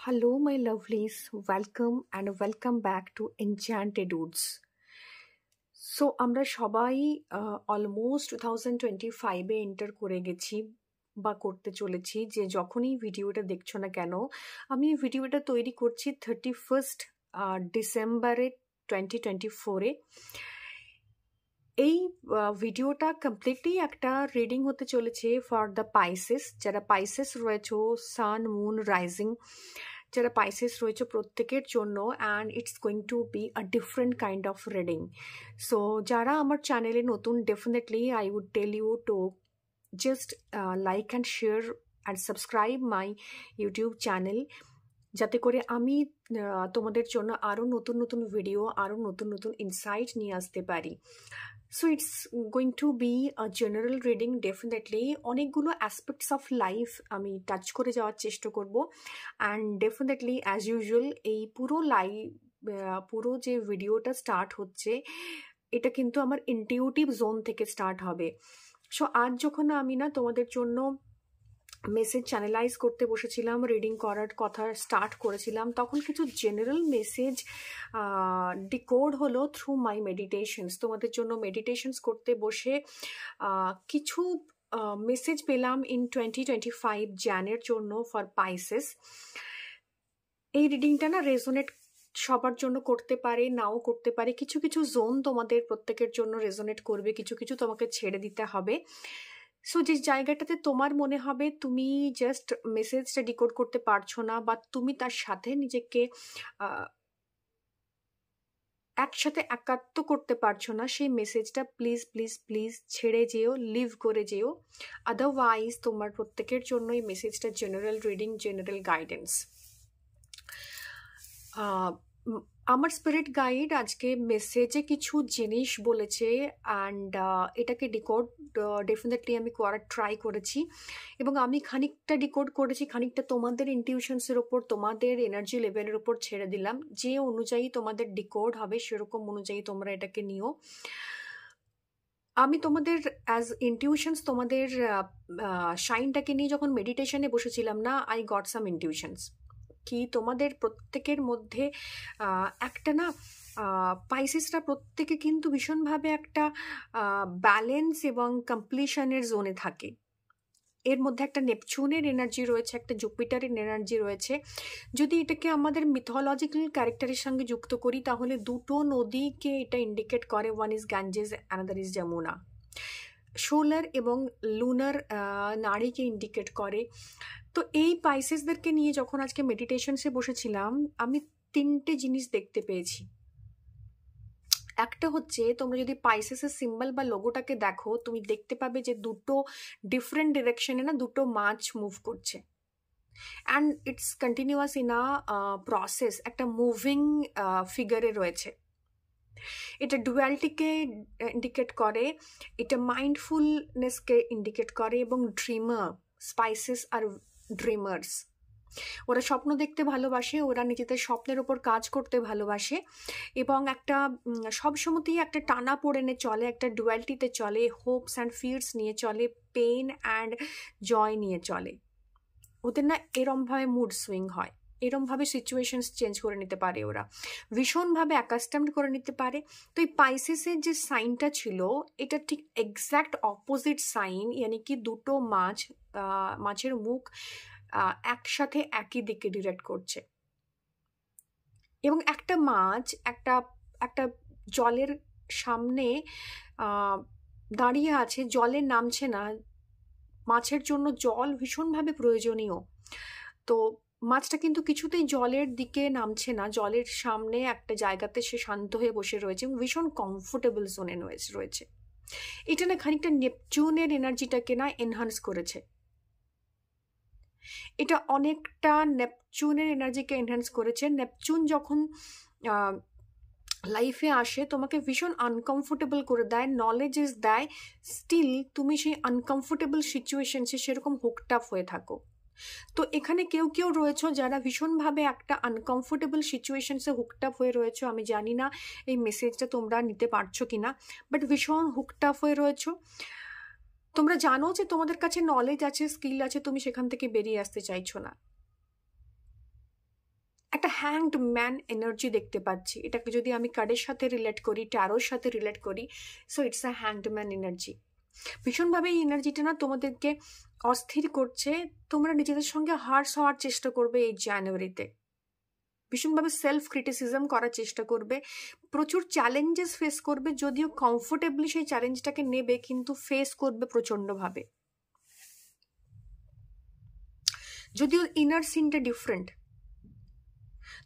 Hello, my lovelies. Welcome back to Enchanted Woods. So আমরা সবাই almost 2025-এ enter করে গেছি বা করতে চলেছি। যে যখনই ভিডিওটা দেখছো না কেন, আমি এই ভিডিওটা তৈরি করছি 31st ডিসেম্বরে 2024-এ। এই ভিডিওটা কমপ্লিটলি একটা রিডিং হতে চলেছে ফর দ্য পাইসেস। যারা পাইসেস রয়েছে, সান মুন রাইজিং যারা পাইসেস রয়েছে প্রত্যেকের জন্য, and it's going to be a different kind of reading. So যারা আমার চ্যানেলে নতুন, definitely I would tell you to just like and share and subscribe my YouTube channel, যাতে করে আমি তোমাদের জন্য আরও নতুন নতুন ভিডিও, আরও নতুন নতুন ইনসাইট নিয়ে আসতে পারি। So it's going to be a general reading. Definitely অনেকগুলো অ্যাসপেক্টস অফ লাইফ আমি টাচ করে যাওয়ার চেষ্টা করব, অ্যান্ড ডেফিনেটলি অ্যাজ ইউজুয়াল এই পুরো যে ভিডিওটা স্টার্ট হচ্ছে, এটা কিন্তু আমার ইনটিউটিভ জোন থেকে স্টার্ট হবে। সো আজ যখন আমি তোমাদের জন্য মেসেজ চ্যানেলাইজ করতে বসেছিলাম, রিডিং করার কথা স্টার্ট করেছিলাম, তখন কিছু জেনারেল মেসেজ ডিকোড হলো থ্রু মাই মেডিটেশনস। তোমাদের জন্য মেডিটেশনস করতে বসে কিছু মেসেজ পেলাম ইন 2025 জানের জন্য ফর পাইসেস। এই রিডিংটা রেজোনেট সবার জন্য করতে পারে, নাও করতে পারে। কিছু কিছু জোন তোমাদের প্রত্যেকের জন্য রেজোনেট করবে, কিছু কিছু তোমাকে ছেড়ে দিতে হবে। সো যে জায়গাটাতে তোমার মনে হবে তুমি জাস্ট মেসেজটা ডিকোড করতে পারছো না, বা তুমি তার সাথে নিজেকে একসাথে একাত্ম করতে পারছো না, সেই মেসেজটা প্লিজ প্লিজ প্লিজ ছেড়ে যেও, লিভ করে যেও। আদারওয়াইজ তোমার প্রত্যেকের জন্য এই মেসেজটা জেনারেল রিডিং, জেনারেল গাইডেন্স। আমার স্পিরিট গাইড আজকে মেসেজে কিছু জিনিস বলেছে, অ্যান্ড এটাকে ডিকোড ডেফিনেটলি আমি করার ট্রাই করেছি, এবং আমি খানিকটা ডিকোড করেছি, খানিকটা তোমাদের ইনটিউশনসের ওপর, তোমাদের এনার্জি লেভেলের ওপর ছেড়ে দিলাম। যে অনুযায়ী তোমাদের ডিকোড হবে সেরকম অনুযায়ী তোমরা এটাকে নিও। আমি তোমাদের অ্যাজ ইনটিউশনস, তোমাদের শাইনটাকে নিয়ে যখন মেডিটেশনে বসেছিলাম আই গট সাম ইনটিউশনস কি তোমাদের প্রত্যেকের মধ্যে একটা পাইসেসরা প্রত্যেকে কিন্তু ভীষণভাবে একটা ব্যালেন্স এবং কমপ্লিশনের জোনে থাকে। এর মধ্যে একটা নেপচুনের এনার্জি রয়েছে, একটা জুপিটারের এনার্জি রয়েছে। যদি এটাকে আমাদের মিথোলজিক্যাল ক্যারেক্টারের সঙ্গে যুক্ত করি, তাহলে দুটো নদীকে এটা ইন্ডিকেট করে। One is Ganges, another is Yamuna. Solar এবং লুনার নারীকে ইন্ডিকেট করে। তো এই পাইসেসদেরকে নিয়ে যখন আজকে মেডিটেশনসে বসেছিলাম, আমি তিনটে জিনিস দেখতে পেয়েছি। একটা হচ্ছে, তোমরা যদি পাইসেসের সিম্বল বা লোগোটাকে দেখো, তুমি দেখতে পাবে যে দুটো ডিফারেন্ট ডিরেকশনে দুটো মাছ মুভ করছে, and it's continuous in a process, একটা মুভিং ফিগারে রয়েছে। এটা ডুয়ালিটিকে ইন্ডিকেট করে, এটা মাইন্ডফুলনেসকে ইন্ডিকেট করে, এবং ড্রিমার, স্পাইসেস আর ড্রিমার্স। ওরা স্বপ্ন দেখতে ভালোবাসে, ওরা নিজেদের স্বপ্নের ওপর কাজ করতে ভালোবাসে, এবং একটা সবসময়তেই একটা টানা পোড়েনে চলে, একটা ডুয়ালিটিতে চলে, হোপস অ্যান্ড ফিয়ার্স নিয়ে চলে, পেন অ্যান্ড জয় নিয়ে চলে। ওদের এরমভাবে মুড সুইং হয়, এরমভাবে সিচুয়েশনস চেঞ্জ করে নিতে পারে, ওরা ভীষণভাবে অ্যাকাস্টমড করে নিতে পারে। তো এই পাইসেসের যে সাইনটা ছিল, এটা ঠিক এক্স্যাক্ট অপোজিট সাইন, ইয়ানি কি দুটো মাছের মুখ একসাথে একই দিকে ডিরেক্ট করছে, এবং একটা মাছ একটা জলের সামনে দাঁড়িয়ে আছে, জলে নামছে না। মাছের জন্য জল ভীষণভাবে প্রয়োজনীয়, তো মাছটা কিন্তু কিছুতেই জলের দিকে নামছে না, জলের সামনে একটা জায়গাতে সে শান্ত হয়ে বসে রয়েছে এবং ভীষণ কমফোর্টেবল জোনে রয়েছে। এটা খানিকটা নেপচুনের এনার্জিটাকে এনহান্স করেছে। এটা অনেকটা নেপচুনের এনার্জিকে এনহ্যান্স করেছে। নেপচুন যখন লাইফে আসে, তোমাকে ভীষণ আনকমফোর্টেবল করে দেয়, নলেজেস দেয়, স্টিল তুমি সেই আনকমফোর্টেবল সিচুয়েশনসে সেরকম হুকড আপ হয়ে থাকো। তো এখানে কেউ কেউ রয়েছো যারা ভীষণভাবে একটা আনকমফোর্টেবল সিচুয়েশনসে হুকড আপ হয়ে রয়েছো। আমি জানি না এই মেসেজটা তোমরা নিতে পারছো কিনা, বাট ভীষণ হুকড আপ হয়ে রয়েছো। তোমরা জানো যে তোমাদের কাছে নলেজ আছে, স্কিল আছে, তুমি সেখান থেকে বেরিয়ে আসতে চাইছো না। একটা হ্যাংড ম্যান এনার্জি দেখতে পাচ্ছি। এটাকে যদি আমি কার্ডের সাথে রিলেট করি, ট্যারোর সাথে রিলেট করি, so it's a hanged man energy. ভীষণভাবে এই এনার্জিটা না তোমাদেরকে অস্থির করছে। তোমরা নিজেদের সঙ্গে হার্শ হওয়ার চেষ্টা করবে এই জানুয়ারিতে, ভীষণভাবে সেলফ ক্রিটিসিজম করার চেষ্টা করবে, প্রচুর চ্যালেঞ্জেস ফেস করবে। যদিও কমফোর্টেবলি সেই চ্যালেঞ্জটাকে নেবে, কিন্তু ফেস করবে প্রচণ্ডভাবে। যদিও ইনার সিনটা ডিফারেন্ট।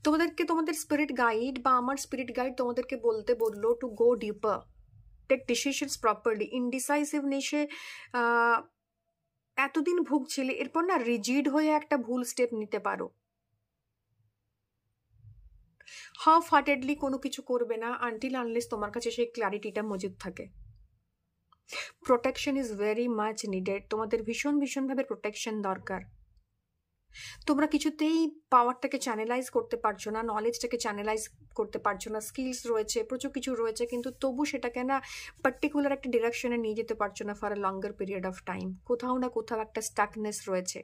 তোমাদেরকে তোমাদের স্পিরিট গাইড বা আমার স্পিরিট গাইড তোমাদেরকে বলতে বললো to go deeper, take decisions properly. ইনডিসাইসিভনেসে এতদিন ভুগছিলে, এরপর না রিজিড হয়ে একটা ভুল স্টেপ নিতে পারো। হাফ হার্টেডলি কোনো কিছু করবে না আনটিল আনলেস তোমার কাছে সেই ক্ল্যারিটিটা মজুদ থাকে। Protection is very much needed. তোমাদের ভীষণভাবে প্রোটেকশন দরকার। তোমরা কিছুতেই পাওয়ারটাকে চ্যানেলাইজ করতে পারছো না, নলেজটাকে চ্যানেলাইজ করতে পারছো না। স্কিলস রয়েছে, প্রচুর কিছু রয়েছে, কিন্তু তবু সেটাকে না পার্টিকুলার একটা ডিরেকশনে নিয়ে যেতে পারছো না for a longer period of time. কোথাও না কোথাও একটা স্টাকনেস রয়েছে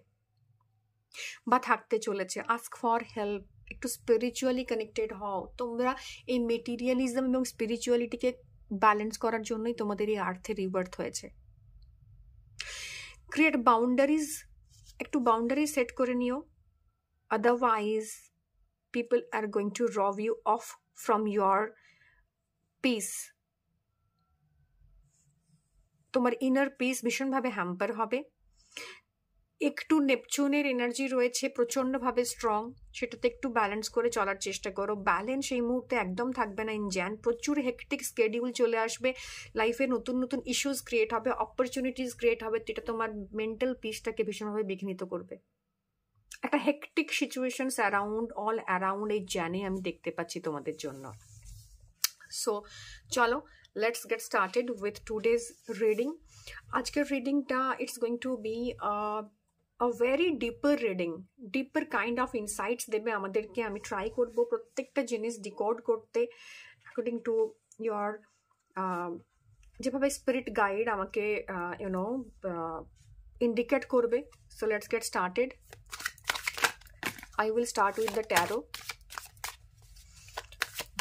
বা থাকতে চলেছে। Ask for help. একটু স্পিরিচুয়ালি কানেক্টেড হও। তোমরা এই মেটেরিয়ালিজম এবং স্পিরিচুয়ালিটিকে ব্যালেন্স করার জন্যই তোমাদের এই আর্থে রিবার্থ হয়েছে। ক্রিয়েট বাউন্ডারিজ, একটু বাউন্ডারি সেট করে নিও। Otherwise people are going to rob you of from your peace. তোমার ইনার পিস ভীষণভাবে হ্যাম্পার হবে। একটু নেপচুনের এনার্জি রয়েছে, প্রচণ্ডভাবে স্ট্রং। সেটাতে একটু ব্যালেন্স করে চলার চেষ্টা করো। ব্যালেন্স এই মুহূর্তে একদম থাকবে না ইন জ্যান। প্রচুর হেকটিক স্কেডিউল চলে আসবে, লাইফে নতুন নতুন ইস্যুস ক্রিয়েট হবে, অপরচুনিটিস ক্রিয়েট হবে, যেটা তোমার মেন্টাল পিসটাকে ভীষণভাবে বিঘ্নিত করবে। একটা হেকটিক সিচুয়েশনস অল অ্যারাউন্ড এই জ্যানে আমি দেখতে পাচ্ছি তোমাদের জন্য। সো চলো, let's get started with today's reading. আজকের রিডিংটা it's going to be a very deeper reading, deeper kind of insights দেবে আমাদেরকে। আমি ট্রাই করব প্রত্যেকটা জিনিস ডিকোড করতে অ্যাকর্ডিং টু ইয়োর যেভাবে স্পিরিট গাইড আমাকে ইন্ডিকেট করবে। So let's get started. I will start with the tarot.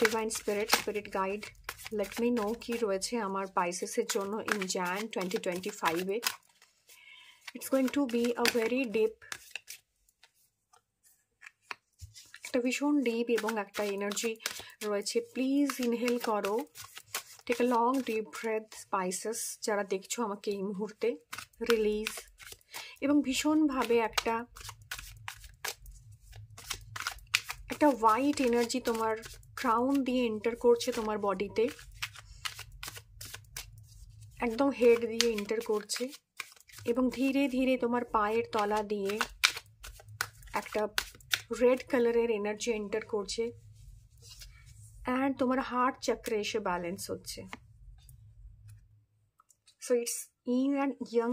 Divine Spirit, Spirit Guide, let me know কি রয়েছে আমার পাইসেসের জন্য in Jan 2025 A. It's going to be a very deep, একটা ভীষণ deep এবং একটা এনার্জি রয়েছে। প্লিজ ইনহেল করো, take a long deep breath. Pisces যারা দেখছো আমাকে এই মুহূর্তে, রিলিজ। এবং ভীষণভাবে একটা হোয়াইট এনার্জি তোমার ক্রাউন দিয়ে এন্টার করছে তোমার বডিতে, একদম হেড দিয়ে এন্টার করছে এবং ধীরে ধীরে তোমার পায়ের তলা দিয়ে একটা রেড কালারের এনার্জি এন্টার করছে অ্যান্ড তোমার হার্ট চক্রে এসে ব্যালেন্স হচ্ছে। So it's yin and yang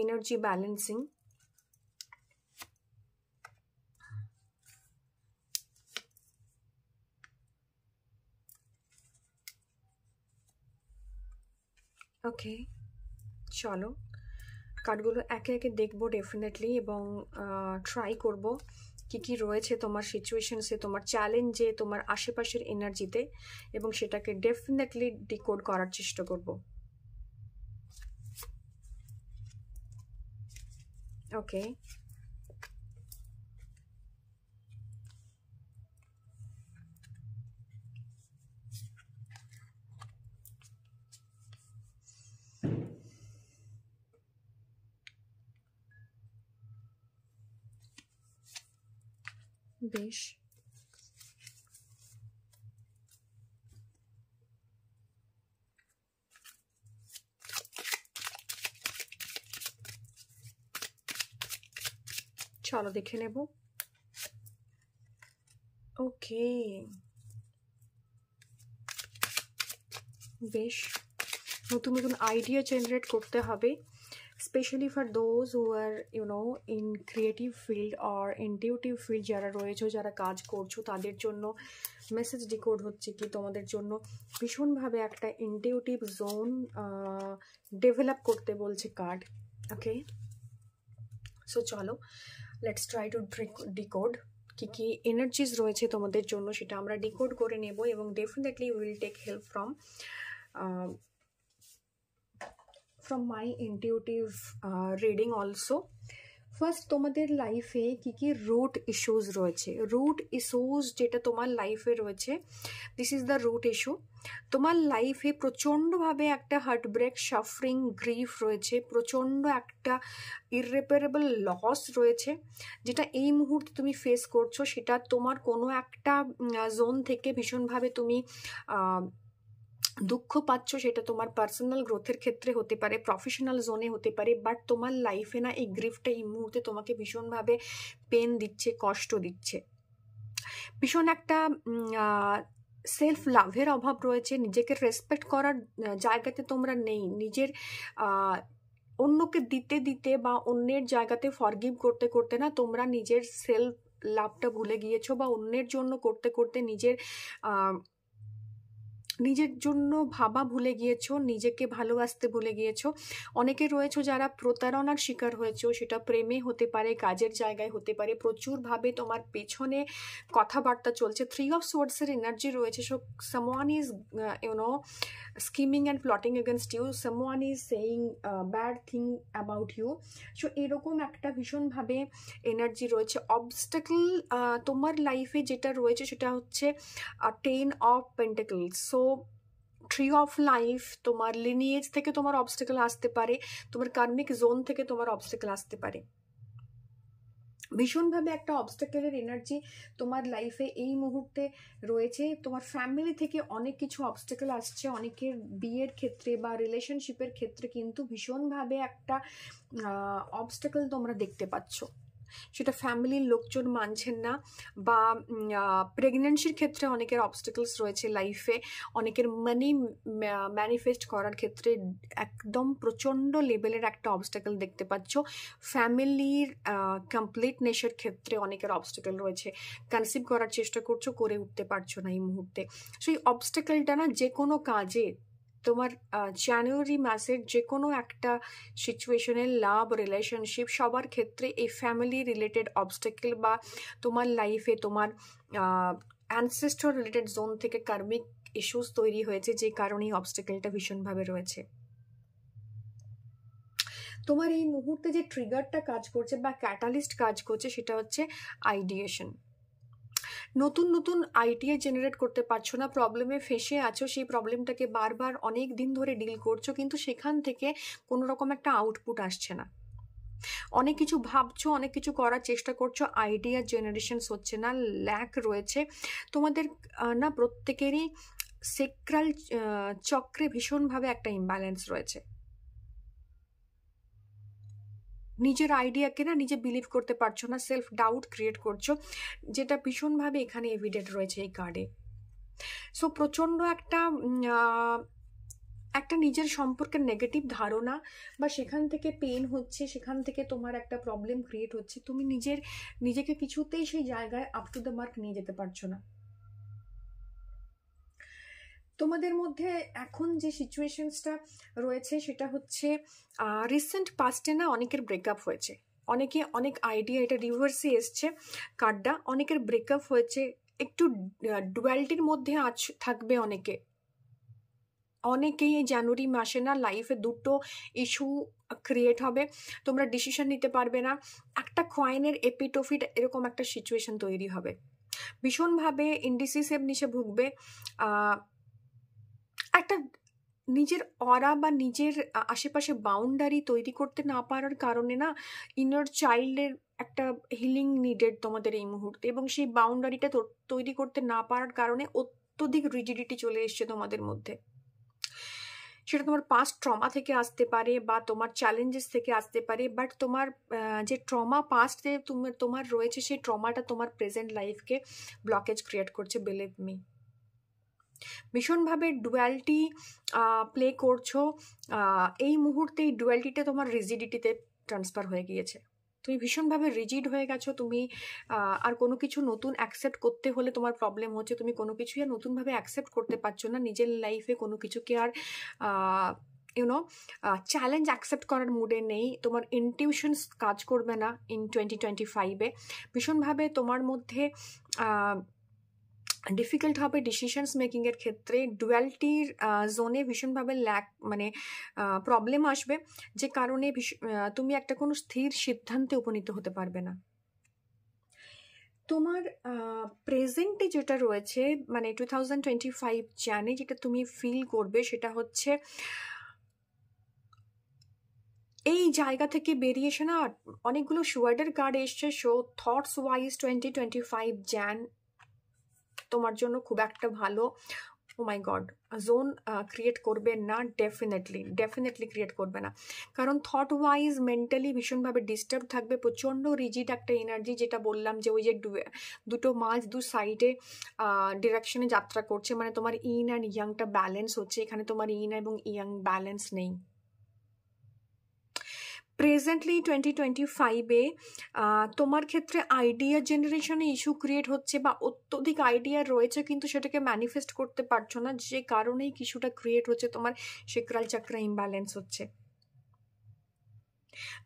energy balancing. Okay, চলো কার্ডগুলো একে একে দেখবো ডেফিনেটলি এবং ট্রাই করব কি কি রয়েছে তোমার সিচুয়েশনসে, তোমার চ্যালেঞ্জে, তোমার আশেপাশের এনার্জিতে, এবং সেটাকে ডেফিনেটলি ডিকোড করার চেষ্টা করব। ওকে, বেশ, চলো দেখে নেব। ওকে, বেশ, নতুন নতুন আইডিয়া জেনারেট করতে হবে, specially for those who are in creative field or intuitive field যারা রয়েছে, যারা কাজ করছো তাদের জন্য মেসেজ ডিকোড হচ্ছে কি তোমাদের জন্য ভীষণভাবে একটা ইনটিউটিভ জোন ডেভেলপ করতে বলছে কার্ড। ওকে, সো চলো লেটস ট্রাই টু ডিকোড। কি কি এনার্জিস রয়েছে তোমাদের জন্য সেটা আমরা ডিকোড করে নেব, এবং definitely will take help from my intuitive reading also. First, তোমাদের লাইফে কি কি রুট ইস্যুস রয়েছে। রুট ইস্যুস যেটা তোমার লাইফে রয়েছে, this is the root issue. তোমার লাইফে প্রচণ্ডভাবে একটা হার্টব্রেক, সাফারিং, গ্রিফ রয়েছে, প্রচণ্ড একটা ইররিপারেবল লস রয়েছে, যেটা এই মুহূর্তে তুমি ফেস করছো। সেটা তোমার কোনো একটা জোন থেকে ভীষণভাবে তুমি দুঃখ পাচ্ছ। সেটা তোমার পার্সোনাল গ্রোথের ক্ষেত্রে হতে পারে, প্রফেশনাল জোনে হতে পারে, বাট তোমার লাইফে না এই গ্রিফটা এই মুহূর্তে তোমাকে ভীষণভাবে পেন দিচ্ছে, কষ্ট দিচ্ছে। ভীষণ একটা সেলফ লাভের অভাব রয়েছে, নিজেকে রেসপেক্ট করার জায়গাতে তোমরা নেই। নিজের অন্যকে দিতে দিতে বা অন্যের জায়গাতে ফরগিভ করতে করতে না তোমরা নিজের সেলফ লাভটা ভুলে গিয়েছো, বা অন্যের জন্য করতে করতে নিজের জন্য ভাবা ভুলে গিয়েছো, নিজেকে ভালোবাসতে ভুলে গিয়েছো। অনেকে রয়েছে যারা প্রতারণার শিকার হয়েছে, সেটা প্রেমে হতে পারে, কাজের জায়গায় হতে পারে। প্রচুরভাবে তোমার পেছনে কথাবার্তা চলছে। 3 of Swords এর এনার্জি রয়েছে। So someone is scheming and plotting against you, someone is saying bad thing about you. So এরকম একটা ভীষণভাবে এনার্জি রয়েছে। অবস্টাকল তোমার লাইফে যেটা রয়েছে সেটা হচ্ছে 10 of Pentacles। So 3 of Life, তোমার লিনিয়েজ থেকে তোমার অবস্টাকল আসতে পারে, তোমার কার্মিক জোন থেকে তোমার অবস্টাকল আসতে পারে। ভীষণভাবে একটা অবস্টাকলের এনার্জি তোমার লাইফে এই মুহূর্তে রয়েছে। তোমার ফ্যামিলি থেকে অনেক কিছু অবস্টাকল আসছে। অনেকের বিয়ের ক্ষেত্রে বা রিলেশনশিপের ক্ষেত্রে কিন্তু ভীষণভাবে একটা অবস্টাকল তোমরা দেখতে পাচ্ছ। সেটা ফ্যামিলির লোকজন মানছেন না, বা প্রেগনেন্সির ক্ষেত্রে অনেকের অবস্টাকলস রয়েছে লাইফে। অনেকের মানি ম্যানিফেস্ট করার ক্ষেত্রে একদম প্রচণ্ড লেভেলের একটা অবস্টাকল দেখতে পাচ্ছ। ফ্যামিলির কমপ্লিটনেসের ক্ষেত্রে অনেকের অবস্টাকল রয়েছে। কনসিভ করার চেষ্টা করছো, করে উঠতে পারছো না এই মুহূর্তে। সেই অবস্টাকলটা না যে কোনো কাজে, তোমার জানুয়ারি মাসের যে কোনো একটা সিচুয়েশনে, লাভ, রিলেশনশিপ, সবার ক্ষেত্রে এই ফ্যামিলি রিলেটেড অবস্টাকল, বা তোমার লাইফে তোমার অ্যানসেস্টর রিলেটেড জোন থেকে কার্মিক ইস্যুস তৈরি হয়েছে, যে কারণে এই অবস্টাকলটা ভীষণভাবে রয়েছে। তোমার এই মুহূর্তে যে ট্রিগারটা কাজ করছে বা ক্যাটালিস্ট কাজ করছে সেটা হচ্ছে আইডিয়েশন। নতুন নতুন আইডিয়া জেনারেট করতে পারছো না, প্রবলেমে ফেসে আছো। সেই প্রবলেমটাকে বারবার অনেক দিন ধরে ডিল করছো, কিন্তু সেখান থেকে কোনো রকম একটা আউটপুট আসছে না। অনেক কিছু ভাবছো, অনেক কিছু করার চেষ্টা করছো, আইডিয়া জেনারেশন হচ্ছে না, ল্যাক রয়েছে তোমাদের না। প্রত্যেকেরই সেক্রাল চক্রে ভীষণভাবে একটা ইমব্যালেন্স রয়েছে। নিজের আইডিয়াকে না নিজে বিলিভ করতে পারছো না, সেলফ ডাউট ক্রিয়েট করছো, যেটা ভীষণভাবে এখানে এভিডেন্ট রয়েছে এই কার্ডে। সো প্রচণ্ড একটা নিজের সম্পর্কে নেগেটিভ ধারণা, বা সেখান থেকে পেন হচ্ছে, সেখান থেকে তোমার একটা প্রবলেম ক্রিয়েট হচ্ছে। তুমি নিজেকে কিছুতেই সেই জায়গায় আপ টু দ্য মার্ক নিয়ে যেতে পারছো না। তোমাদের মধ্যে এখন যে সিচুয়েশনসটা রয়েছে সেটা হচ্ছে রিসেন্ট পাস্টে না অনেকের ব্রেকআপ হয়েছে। অনেক আইডিয়া, এটা রিভার্সে এসছে কার্ডটা। অনেকের ব্রেকআপ হয়েছে, একটু ডুয়ালিটির মধ্যে থাকবে অনেকেই এই জানুয়ারি মাসে না লাইফে দুটো ইস্যু ক্রিয়েট হবে। তোমরা ডিসিশন নিতে পারবে না, একটা কয়েনের এপিটোফিট এরকম একটা সিচুয়েশন তৈরি হবে। ভীষণভাবে ইনডিসিসিভনেসে ভুগবে। একটা নিজের অরা বা নিজের আশেপাশে বাউন্ডারি তৈরি করতে না পারার কারণে না ইনার চাইল্ডের একটা হিলিং নিডেড তোমাদের এই মুহূর্তে, এবং সেই বাউন্ডারিটা তৈরি করতে না পারার কারণে অত্যধিক রিজিডিটি চলে এসছে তোমাদের মধ্যে। সেটা তোমার পাস্ট ট্রমা থেকে আসতে পারে, বা তোমার চ্যালেঞ্জেস থেকে আসতে পারে, বাট তোমার যে ট্রমা পাস্টে তোমার রয়েছে, সেই ট্রমাটা তোমার প্রেজেন্ট লাইফকে ব্লকেজ ক্রিয়েট করছে, বিলিভ মি। ভীষণভাবে ডুয়ালিটি প্লে করছো এই মুহূর্তে। এই ডুয়ালিটিটা তোমার রিজিডিটিতে ট্রান্সফার হয়ে গিয়েছে। তুমি ভীষণভাবে রিজিড হয়ে গেছো। তুমি আর কোনো কিছু নতুন অ্যাকসেপ্ট করতে হলে তোমার প্রবলেম হচ্ছে। তুমি কোনো কিছুই আর নতুনভাবে অ্যাকসেপ্ট করতে পারছো না। নিজের লাইফে কোনো কিছুকে আর ইউনো চ্যালেঞ্জ অ্যাকসেপ্ট করার মুডে নেই, তোমার ইনটিউশনস কাজ করবে না ইন 2025-এ। ভীষণভাবে তোমার মধ্যে ডিফিকাল্ট হবে ডিসিশনস মেকিংয়ের ক্ষেত্রে, ডুয়ালিটির জোনে ভীষণভাবে মানে প্রবলেম আসবে, যে কারণে তুমি একটা কোনো স্থির সিদ্ধান্তে উপনীত হতে পারবে না। তোমার প্রেজেন্টে যেটা রয়েছে মানে 2025 জানে যেটা তুমি ফিল করবে সেটা হচ্ছে এই জায়গা থেকে বেরিয়ে এসে না অনেকগুলো সুয়ার্ডের কার্ড এসছে। সো থটস ওয়াইজ 2025 জান তোমার জন্য খুব একটা ভালো ও মাই গড জোন ক্রিয়েট করবে না, ডেফিনেটলি ক্রিয়েট করবে না। কারণ থট ওয়াইজ মেন্টালি ভীষণভাবে ডিস্টার্ব থাকবে, প্রচণ্ড রিজিড একটা এনার্জি, যেটা বললাম যে ওই যে দুটো মাঝ দু সাইডে ডিরেকশনে যাত্রা করছে, মানে তোমার ইন অ্যান্ড ইয়াংটা ব্যালেন্স হচ্ছে, এখানে তোমার ইন এবং ইয়াং ব্যালেন্স নেই। প্রেজেন্টলি 2025-এ তোমার ক্ষেত্রে আইডিয়া জেনারেশনে ইস্যু ক্রিয়েট হচ্ছে বা অত্যধিক আইডিয়া রয়েছে কিন্তু সেটাকে ম্যানিফেস্ট করতে পারছো না, যে কারণেই কিছুটা ক্রিয়েট হচ্ছে, তোমার সেক্রাল চাকরা ইমব্যালেন্স হচ্ছে।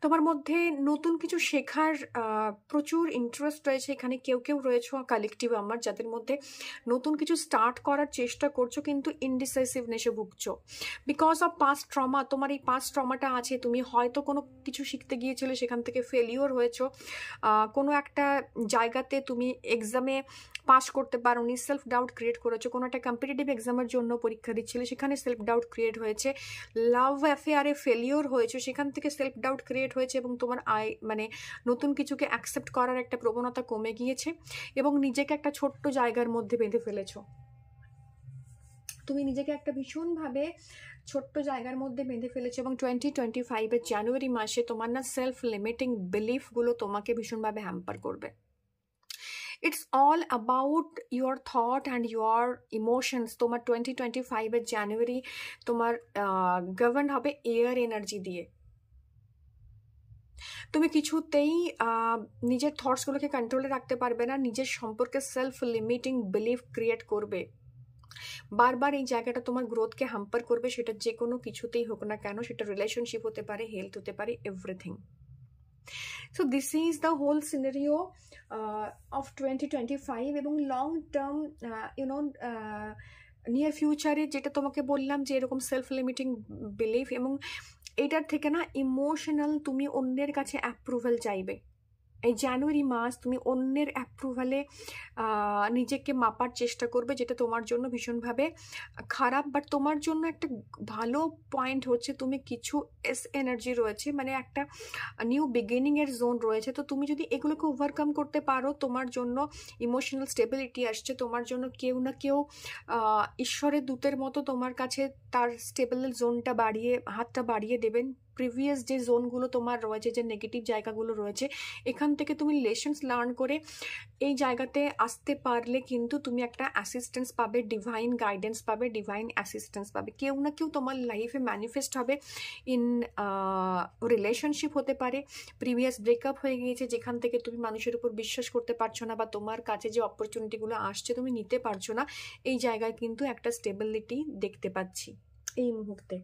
তোমার মধ্যে নতুন কিছু শেখার প্রচুর ইন্টারেস্ট রয়েছে, এখানে কেউ কেউ রয়েছে কালেকটিভ আমার যাদের মধ্যে নতুন কিছু স্টার্ট করার চেষ্টা করছো কিন্তু ইনডিসাইসিভনেসে ভুগছো বিকজ অফ পাস্ট ট্রমা। তোমার এই পাস্ট ট্রমাটা আছে, তুমি হয়তো কোনো কিছু শিখতে গিয়েছিলে সেখান থেকে ফেলিওর হয়েছো, কোনো একটা জায়গাতে তুমি এক্সামে পাস করতে পারোনি, সেলফ ডাউট ক্রিয়েট করেছো, কোনো একটা কম্পিটিটিভ এক্সামের জন্য পরীক্ষা দিচ্ছিলে সেখানে সেলফ ডাউট ক্রিয়েট হয়েছে, লাভ অ্যাফেয়ারে ফেলিওর হয়েছে সেখান থেকে সেলফ ডাউট ক্রিয়েট হয়েছে এবং তোমার মানে নতুন কিছুকে অ্যাকসেপ্ট করার একটা প্রবণতা কমে গিয়েছে এবং নিজেকে একটা ছোট্ট জায়গার মধ্যে বেঁধে ফেলেছো। তুমি নিজেকে একটা ভীষণভাবে ছোট্ট জায়গার মধ্যে বেঁধে ফেলেছো এবং 2025-এর জানুয়ারি মাসে তোমার না সেলফ লিমিটিং বিলিফগুলো তোমাকে ভীষণভাবে হ্যাম্পার করবে। It's all about your thought and your emotions. তোমার 2025-এর জানুয়ারি তোমার গভর্ন হবে এয়ার এনার্জি দিয়ে। তুমি কিছুতেই নিজের থটসগুলোকে কন্ট্রোলে রাখতে পারবে না, নিজের সম্পর্কে সেলফ লিমিটিং বিলিফ ক্রিয়েট করবে, বারবার এই জায়গাটা তোমার গ্রোথকে হ্যাম্পার করবে, সেটা যে কোনো কিছুতেই হোক না কেন, সেটা রিলেশনশিপ হতে পারে, হেলথ হতে পারে, everything. So this is the whole scenario of 2025 এবং লং টার্ম নিয়ার ফিউচারে যেটা তোমাকে বললাম যে এরকম সেলফ লিমিটিং বিলিফ এবং এটার থেকে না ইমোশনাল তুমি অন্যের কাছে অ্যাপ্রুভাল চাইবে। এই জানুয়ারি মাস তুমি অন্যের অ্যাপ্রুভালে নিজেকে মাপার চেষ্টা করবে, যেটা তোমার জন্য ভীষণভাবে খারাপ। বাট তোমার জন্য একটা ভালো পয়েন্ট হচ্ছে তুমি কিছু এনার্জি রয়েছে, মানে একটা নিউ বিগিনিংয়ের জোন রয়েছে, তো তুমি যদি এগুলোকে ওভারকাম করতে পারো তোমার জন্য ইমোশনাল স্টেবিলিটি আসছে, তোমার জন্য কেউ না কেউ ঈশ্বরের দূতের মতো তোমার কাছে তার স্টেবল জোনটা হাতটা বাড়িয়ে দেবেন। প্রিভিয়াস যে জোনগুলো তোমার রয়েছে, যে নেগেটিভ জায়গাগুলো রয়েছে, এখান থেকে তুমি লেসন্স লার্ন করে এই জায়গাতে আসতে পারলে কিন্তু তুমি একটা অ্যাসিস্ট্যান্স পাবে, ডিভাইন গাইডেন্স পাবে, ডিভাইন অ্যাসিস্ট্যান্স পাবে। কেউ না কেউ তোমার লাইফে ম্যানিফেস্ট হবে, ইন রিলেশনশিপ হতে পারে, প্রিভিয়াস ব্রেকআপ হয়ে গিয়েছে যেখান থেকে তুমি মানুষের উপর বিশ্বাস করতে পারছো না বা তোমার কাছে যে অপরচুনিটিগুলো আসছে তুমি নিতে পারছো না, এই জায়গায় কিন্তু একটা স্টেবিলিটি দেখতে পাচ্ছি এই মুহূর্তে।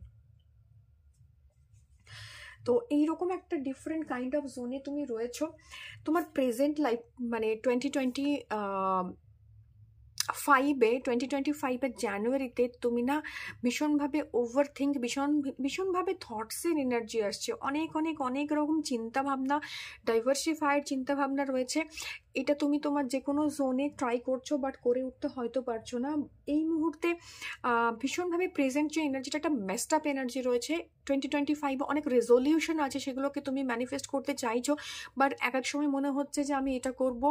তো এইরকম একটা ডিফারেন্ট কাইন্ড অফ জোনে তুমি রয়েছো। তোমার প্রেজেন্ট লাইফ মানে 2025-এর জানুয়ারিতে তুমি না ভীষণভাবে ওভারথিঙ্ক, ভীষণভাবে থটসের এনার্জি আসছে, অনেক অনেক অনেক রকম চিন্তাভাবনা, ডাইভার্সিফাইড চিন্তাভাবনা রয়েছে। এটা তুমি তোমার যে কোনো জোনে ট্রাই করছো বাট করে উঠতে হয়তো পারছো না। এই মুহূর্তে ভীষণভাবে প্রেজেন্ট যে এনার্জিটা একটা মেসড আপ এনার্জি রয়েছে। 2025 অনেক রেজলিউশন আছে, সেগুলোকে তুমি ম্যানিফেস্ট করতে চাইছো, বাট এক এক সময় মনে হচ্ছে যে আমি এটা করব,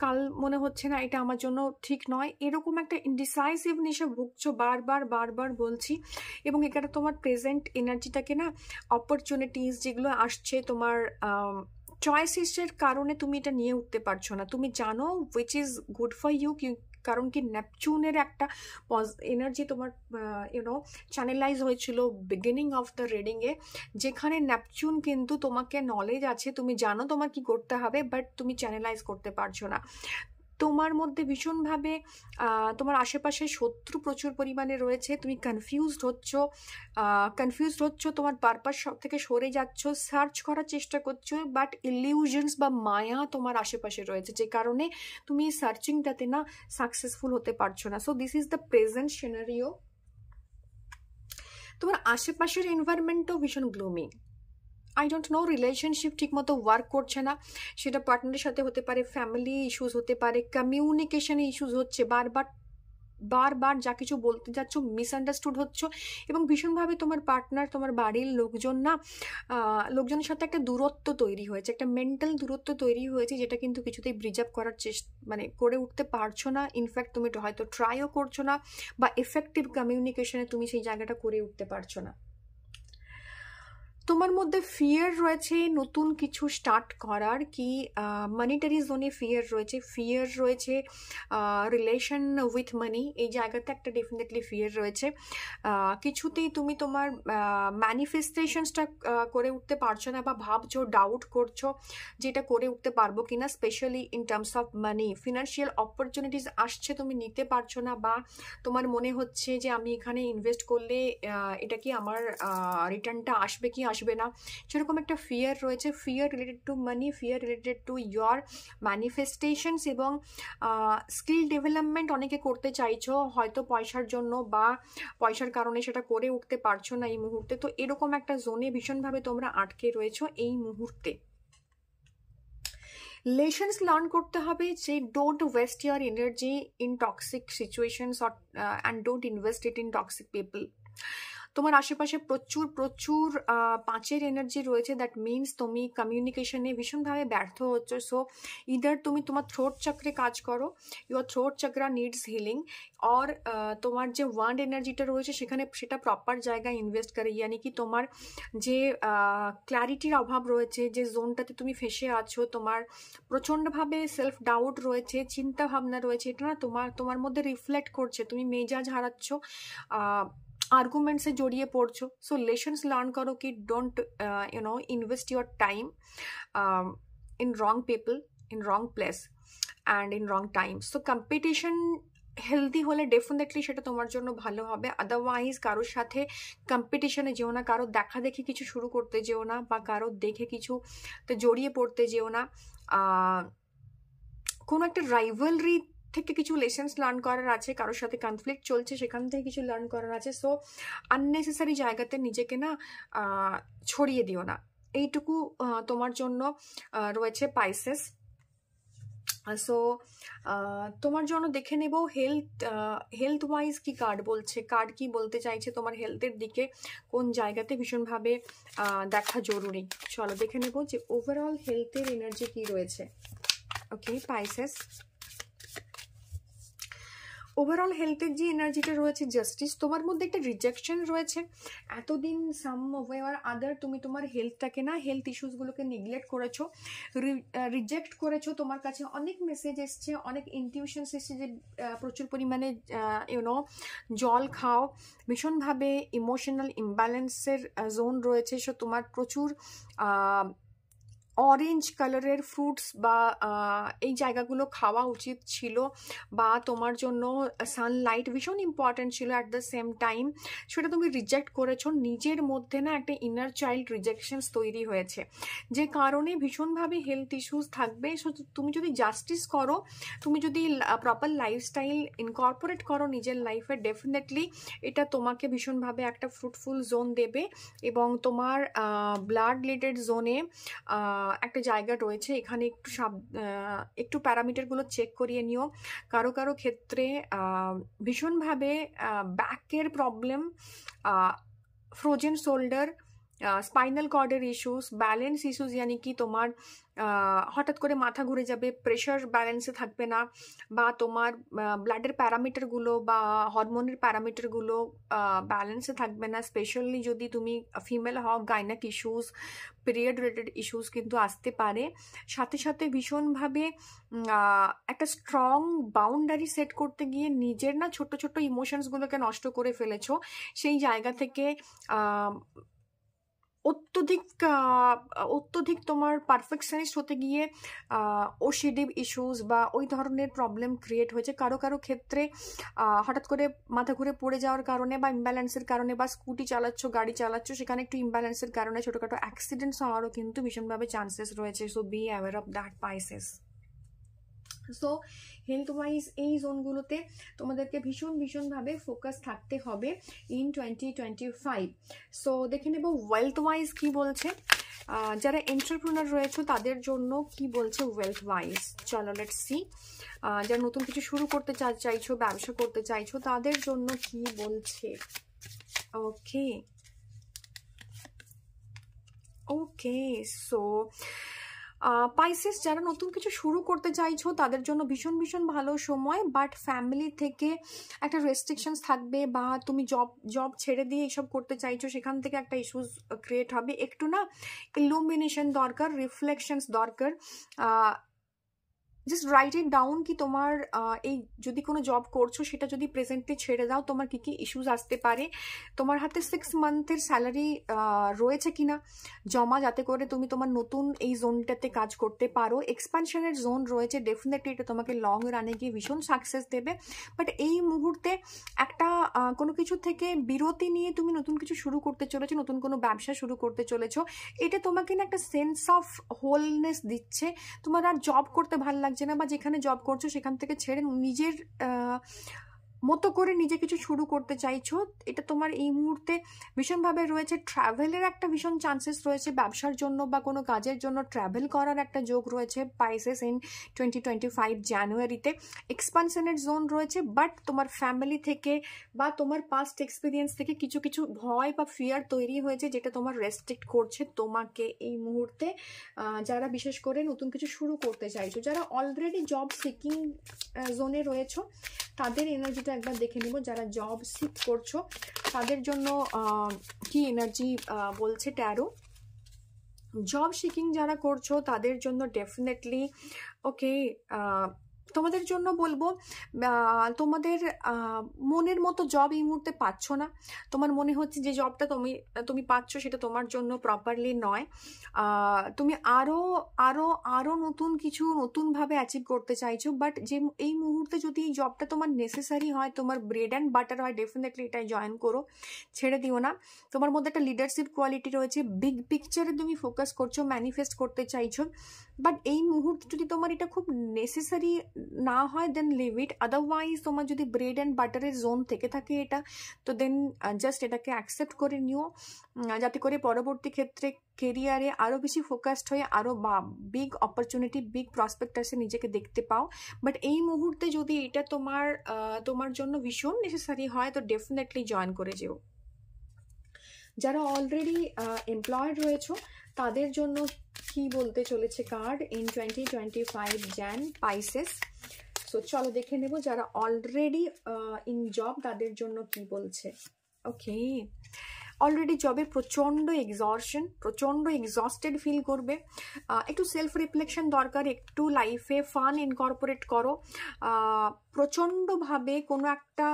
কাল মনে হচ্ছে না এটা আমার জন্য ঠিক নয়, এরকম একটা ইনডিসাইসিভনেসে ভুগছো, বারবার বলছি। এবং এখানে তোমার প্রেজেন্ট এনার্জিটাকে না অপরচুনিটিস যেগুলো আসছে তোমার চয়েসেসের কারণে তুমি এটা নিয়ে উঠতে পারছো না। তুমি জানো which is good for you, কারণ কি নেপচুনের একটা এনার্জি তোমার চ্যানেলাইজ হয়েছিল বিগিনিং অফ দ্য রিডিংয়ে, যেখানে নেপচুন কিন্তু তোমাকে নলেজ আছে, তুমি জানো তোমার কি করতে হবে বাট তুমি চ্যানেলাইজ করতে পারছো না। তোমার মধ্যে ভীষণভাবে তোমার আশেপাশে শত্রু প্রচুর পরিমাণে রয়েছে, তুমি কনফিউজড হচ্ছ, তোমার পারপাস থেকে সরে যাচ্ছ, সার্চ করার চেষ্টা করছো, বাট ইলিউশনস বা মায়া তোমার আশেপাশে রয়েছে, যে কারণে তুমি সার্চিংটাতে না সাকসেসফুল হতে পারছো না। So this is the present scenario. তোমার আশেপাশের এনভায়রনমেন্টও ভীষণ gloomy. I don't know, relationship ঠিক মতো ওয়ার্ক করছে না, সেটা পার্টনারের সাথে হতে পারে, ফ্যামিলি ইস্যুস হতে পারে, কমিউনিকেশনে ইস্যুস হচ্ছে, বারবার যা কিছু বলতে যাচ্ছ মিসআন্ডারস্টুড হচ্ছ, এবং ভীষণভাবে তোমার পার্টনার, তোমার বাড়ির লোকজনের সাথে একটা দূরত্ব তৈরি হয়েছে, একটা মেন্টাল দূরত্ব তৈরি হয়েছে, যেটা কিন্তু কিছুতেই ব্রিজ আপ করার করে উঠতে পারছো না। ইনফ্যাক্ট তুমি হয়তো ট্রাইও করছো না, বা এফেক্টিভ কমিউনিকেশনে তুমি সেই জায়গাটা করে উঠতে পারছো না। তোমার মধ্যে ফিয়ার রয়েছে নতুন কিছু স্টার্ট করার, কি মানিটারি জোনে ফিয়ার রয়েছে রিলেশন উইথ মানি, এই জায়গাতে একটা ডেফিনেটলি ফিয়ার রয়েছে। কিছুতেই তুমি তোমার ম্যানিফেস্টেশনসটা করে উঠতে পারছো না, বা ভাবছো, ডাউট করছো যেটা করে উঠতে পারবো কিনা, specially in terms of money. Financial opportunities আসছে, তুমি নিতে পারছো না, বা তোমার মনে হচ্ছে যে আমি এখানে ইনভেস্ট করলে এটা কি আমার রিটার্নটা আসবে কি আসবে না, সেরকম একটা ফিয়ার রয়েছে। Fear related to money, fear related to your manifestations, এবং স্কিল ডেভেলপমেন্ট অনেকে করতে চাইছো, হয়তো পয়সার জন্য বা পয়সার কারণে সেটা করে উঠতে পারছো না এই মুহূর্তে। তো এরকম একটা জোনে ভীষণভাবে তোমরা আটকে রয়েছো এই মুহূর্তে। লেসন্স লার্ন করতে হবে যে don't waste year energy in toxic situations and don't invest it in toxic people. তোমার আশেপাশে প্রচুর প্রচুর পাঁচের এনার্জি রয়েছে, দ্যাট মিনস তুমি কমিউনিকেশনে ভীষণভাবে ব্যর্থ হচ্ছ। সো ইদার তুমি তোমার থ্রোট চক্রে কাজ করো, your throat chakra needs healing, or তোমার যে ওয়ান্ড এনার্জিটা রয়েছে সেটা প্রপার জায়গায় ইনভেস্ট করে, ইয়ানি কি তোমার যে ক্ল্যারিটির অভাব রয়েছে, যে জোনটাতে তুমি ফেসে আছো, তোমার প্রচণ্ডভাবে সেলফ ডাউট রয়েছে, চিন্তা ভাবনা রয়েছে, এটা না তোমার মধ্যে রিফ্লেক্ট করছে, তুমি মেজাজ হারাচ্ছ, আর্গুমেন্টসে জড়িয়ে পড়ছো। সো লেসন্স লার্ন করো কি don't invest your time in wrong people, in wrong place and in wrong time. So competition healthy হলে ডেফিনেটলি সেটা তোমার জন্য ভালো হবে। আদারওয়াইজ কারোর সাথে কম্পিটিশনে যেও না, কারো দেখা দেখি কিছু শুরু করতে যেও না, বা কারো দেখে কিছুতে জড়িয়ে পড়তে যেও না। কোনো একটা রাইভালরি থেকে কিছু লেসন্স লার্ন করার আছে, কারোর সাথে কনফ্লিক্ট চলছে সেখান থেকে কিছু লার্ন করার আছে। সো আননেসেসারি জায়গাতে নিজেকে না ছড়িয়ে দিও না, এইটুকু তোমার জন্য রয়েছে পাইসেস। সো তোমার জন্য দেখে নেব হেলথ ওয়াইজ কি কার্ড কি বলতে চাইছে, তোমার হেলথের দিকে কোন জায়গাতে ভীষণভাবে দেখা জরুরি। চলো দেখে নেব যে ওভারঅল হেলথের এনার্জি কি রয়েছে। ওকে পাইসেস, ওভারঅল হেলথের যে এনার্জিটা রয়েছে জাস্টিস, তোমার মধ্যে একটা রিজেকশন রয়েছে। এতদিন সাম ওয়ে অর আদার তুমি তোমার হেলথটাকে না, হেলথ ইস্যুসগুলোকে নেগলেক্ট করেছো, রিজেক্ট করেছো। তোমার কাছে অনেক মেসেজ এসছে, অনেক ইনটিউশনস এসছে যে প্রচুর পরিমাণে জল খাও, ভীষণভাবে ইমোশনাল ইমব্যালেন্সের জোন রয়েছে। সো তোমার প্রচুর অরেঞ্জ কালারের ফ্রুটস বা এই জায়গাগুলো খাওয়া উচিত ছিল, বা তোমার জন্য সানলাইট ভীষণ ইম্পর্ট্যান্ট ছিল। অ্যাট দ্য সেম টাইম সেটা তুমি রিজেক্ট করেছো, নিজের মধ্যে না একটা ইনার চাইল্ড রিজেকশনস তৈরি হয়েছে, যে কারণে ভীষণভাবে হেলথ ইস্যুস থাকবে। সো তুমি যদি জাস্টিস করো, তুমি যদি প্রপার লাইফস্টাইল ইনকর্পোরেট করো নিজের লাইফে, ডেফিনেটলি এটা তোমাকে ভীষণভাবে একটা ফ্রুটফুল জোন দেবে। এবং তোমার ব্লাড রিলেটেড জোনে একটা জায়গা রয়েছে, এখানে একটু প্যারামিটারগুলো চেক করিয়ে নিও। কারো কারো ক্ষেত্রে ভীষণভাবে ব্যাকের প্রবলেম, ফ্রোজেন শোল্ডার, স্পাইনাল কর্ডের ইস্যুস, ব্যালেন্স ইস্যুস, ইয়ানি কি তোমার হঠাৎ করে মাথা ঘুরে যাবে, প্রেশার ব্যালেন্সে থাকবে না, বা তোমার ব্লাডের প্যারামিটারগুলো বা হরমোনের প্যারামিটারগুলো ব্যালেন্সে থাকবে না। স্পেশালি যদি তুমি ফিমেল হও, গাইনাক ইস্যুস, পিরিয়ড রিলেটেড ইস্যুস কিন্তু আসতে পারে। সাথে সাথে ভীষণভাবে একটা স্ট্রং বাউন্ডারি সেট করতে গিয়ে নিজের না ছোট্ট ছোট্ট ইমোশনসগুলোকে নষ্ট করে ফেলেছো। সেই জায়গা থেকে অত্যধিক অত্যধিক তোমার পারফেকশনিস্ট হতে গিয়ে ওসিডি ইস্যুস বা ওই ধরনের প্রবলেম ক্রিয়েট হয়েছে কারো কারো ক্ষেত্রে। হঠাৎ করে মাথা ঘুরে পড়ে যাওয়ার কারণে বা ইমব্যালেন্সের কারণে, বা স্কুটি চালাচ্ছ, গাড়ি চালাচ্ছ, সেখানে একটু ইমব্যালেন্সের কারণে ছোটোখাটো অ্যাক্সিডেন্টস হওয়ারও কিন্তু ভীষণভাবে চান্সেস রয়েছে। So be aware of that Pisces. So health wise এই জোনগুলোতে তোমাদেরকে ভীষণভাবে ফোকাস থাকতে হবে ইন 2025। সো দেখে নেব ওয়েলথ ওয়াইজ কি বলছে। যারা এন্টারপ্রেনার রয়েছে তাদের জন্য কি বলছে ওয়েলথ ওয়াইজ, চলো লেটস সি। যারা নতুন কিছু শুরু করতে চাইছো, ব্যবসা করতে চাইছো, তাদের জন্য কি বলছে। ওকে ওকে সো পাইসেস, যারা নতুন কিছু শুরু করতে চাইছো তাদের জন্য ভীষণ ভালো সময়, বাট ফ্যামিলি থেকে একটা রেস্ট্রিকশনস থাকবে, বা তুমি জব ছেড়ে দিয়ে এইসব করতে চাইছো সেখান থেকে একটা ইস্যুস ক্রিয়েট হবে। একটু না ইলুমিনেশন দরকার, রিফ্লেকশনস দরকার। জাস্ট রাইট ইট ডাউন কি তোমার এই যদি কোনো জব করছো সেটা যদি প্রেজেন্টলি ছেড়ে দাও তোমার কি কি ইস্যুস আসতে পারে, তোমার হাতে 6 মান্থের স্যালারি রয়েছে কিনা জমা, যাতে করে তুমি তোমার নতুন এই জোনটাতে কাজ করতে পারো। এক্সপানশনের জোন রয়েছে, ডেফিনেটলি এটা তোমাকে লং রানে গিয়ে ভীষণ সাকসেস দেবে। বাট এই মুহূর্তে একটা কোনো কিছু থেকে বিরতি নিয়ে তুমি নতুন কিছু শুরু করতে চলেছো, নতুন কোনো ব্যবসা শুরু করতে চলেছো, এটা তোমাকে না একটা সেন্স অফ হোলনেস দিচ্ছে। তোমার আর জব করতে ভালো লাগছে না, বা যেখানে জব করছো সেখান থেকে ছেড়ে নিজের মতো করে নিজে কিছু শুরু করতে চাইছো। এটা তোমার এই মুহূর্তে ভীষণভাবে রয়েছে। ট্রাভেলের একটা ভীষণ চান্সেস রয়েছে, ব্যবসার জন্য বা কোনো কাজের জন্য ট্রাভেল করার একটা যোগ রয়েছে পাইসেস ইন 2025 জানুয়ারিতে। এক্সপানশনের জোন রয়েছে, বাট তোমার ফ্যামিলি থেকে বা তোমার পাস্ট এক্সপিরিয়েন্স থেকে কিছু ভয় বা ফিয়ার তৈরি হয়েছে, যেটা তোমার রেস্ট্রিক্ট করছে তোমাকে এই মুহূর্তে। যারা বিশেষ করে নতুন কিছু শুরু করতে চাইছো, যারা অলরেডি জব সিকিং জোনে রয়েছো তাদের এনার্জিটা একবার দেখে নেব। যারা জব সিক করছো তাদের জন্য কি এনার্জি বলছে ট্যারো। জব সিকিং যারা করছো তাদের জন্য ডেফিনেটলি ওকে, তোমাদের জন্য বলবো তোমাদের মনের মতো জব এই মুহূর্তে পাচ্ছ না। তোমার মনে হচ্ছে যে জবটা তুমি পাচ্ছ সেটা তোমার জন্য প্রপারলি নয়। তুমি আরো নতুন কিছু নতুনভাবে অ্যাচিভ করতে চাইছো, বাট যে এই মুহূর্তে যদি এই জবটা তোমার নেসেসারি হয়, তোমার ব্রেড অ্যান্ড বাটার হয়, ডেফিনেটলি এটাই জয়েন করো, ছেড়ে দিও না। তোমার মধ্যে একটা লিডারশিপ কোয়ালিটি রয়েছে, বিগ পিকচারে তুমি ফোকাস করছো, ম্যানিফেস্ট করতে চাইছো, বাট এই মুহূর্তে যদি তোমার এটা খুব নেসেসারি না হয় দেন লিভ ইট। আদারওয়াইজ তোমার যদি ব্রেড অ্যান্ড বাটারের জোন থেকে থাকে এটা, তো দেন জাস্ট এটাকে অ্যাকসেপ্ট করে নিও, যাতে করে পরবর্তী ক্ষেত্রে কেরিয়ারে আরও বেশি ফোকাসড হয়ে আরও বিগ অপরচুনিটি, বিগ প্রসপেক্টাসে নিজেকে দেখতে পাও। বাট এই মুহূর্তে যদি এটা তোমার জন্য ভীষণ নেসেসারি হয় তো ডেফিনেটলি জয়েন করে যেও। যারা অলরেডি এমপ্লয়েড রয়েছে তাদের জন্য কি বলতে চলেছে card in 2025 Gen Pisces. So চলো দেখে নেব যারা অলরেডি ইন জব তাদের জন্য কি বলছে। ওকে, অলরেডি জবে প্রচণ্ড এক্সস্টেড ফিল করবে, একটু সেলফ রিফ্লেকশন দরকার, একটু লাইফে ফান ইনকর্পোরেট করো। প্রচণ্ডভাবে কোনো একটা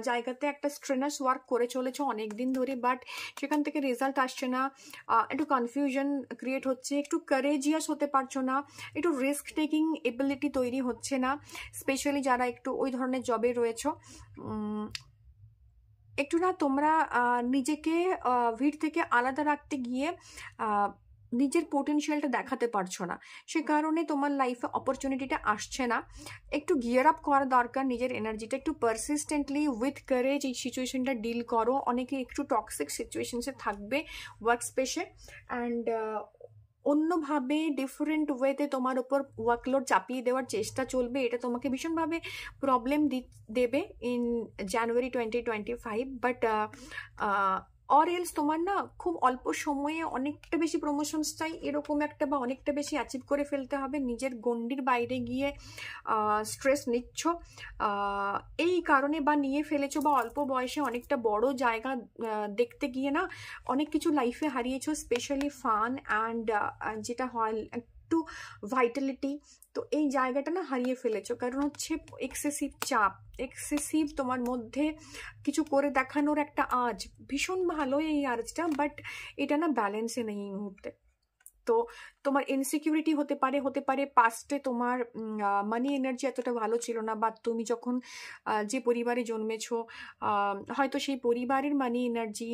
জায়গাতে একটা স্ট্রেনাস ওয়ার্ক করে চলেছো অনেক দিন ধরে, বাট সেখান থেকে রেজাল্ট আসছে না, একটু কনফিউশন ক্রিয়েট হচ্ছে, একটু কারেজিয়াস হতে পারছো না, একটু রিস্ক টেকিং এবিলিটি তৈরি হচ্ছে না। স্পেশালি যারা একটু ওই ধরনের জবে রয়েছো, একটু না তোমরা নিজেকে ভিড় থেকে আলাদা রাখতে গিয়ে নিজের পোটেনশিয়ালটা দেখাতে পারছো না, সে কারণে তোমার লাইফে অপরচুনিটিটা আসছে না। একটু গিয়ার আপ করা দরকার নিজের এনার্জিটা, একটু পারসিস্টেন্টলি উইথ কারেজ এই সিচুয়েশনটা ডিল করো। অনেকে একটু টক্সিক সিচুয়েশনসে থাকবে ওয়ার্ক স্পেসে, অ্যান্ড অন্যভাবে ডিফারেন্ট ওয়েতে তোমার উপর ওয়ার্কলোড চাপিয়ে দেওয়ার চেষ্টা চলবে, এটা তোমাকে ভীষণভাবে প্রবলেম দেবে in January 2025। But or else তোমার না খুব অল্প সময়ে অনেকটা বেশি প্রমোশনস চাই এরকম একটা, বা অনেকটা বেশি অ্যাচিভ করে ফেলতে হবে, নিজের গণ্ডির বাইরে গিয়ে স্ট্রেস নিচ্ছ এই কারণে, বা নিয়ে ফেলেছো, বা অল্প বয়সে অনেকটা বড় জায়গা দেখতে গিয়ে না অনেক কিছু লাইফে হারিয়েছো, স্পেশালি ফান অ্যান্ড যেটা হয় একটু ভাইটালিটি, তো এই জায়গাটা না হারিয়ে ফেলেছো, কারণ হচ্ছে এক্সেসিভ চাপ, এক্সেসিভ তোমার মধ্যে কিছু করে দেখানোর একটা আজ, ভীষণ ভালো এই আজটা, বাট এটা না ব্যালেন্সে নেই এই মুহূর্তে। তো তোমার ইনসিকিউরিটি হতে পারে পাস্টে তোমার মানি এনার্জি এতটা ভালো ছিল না, বা তুমি যখন যে পরিবারে জন্মেছো হয়তো সেই পরিবারের মানি এনার্জি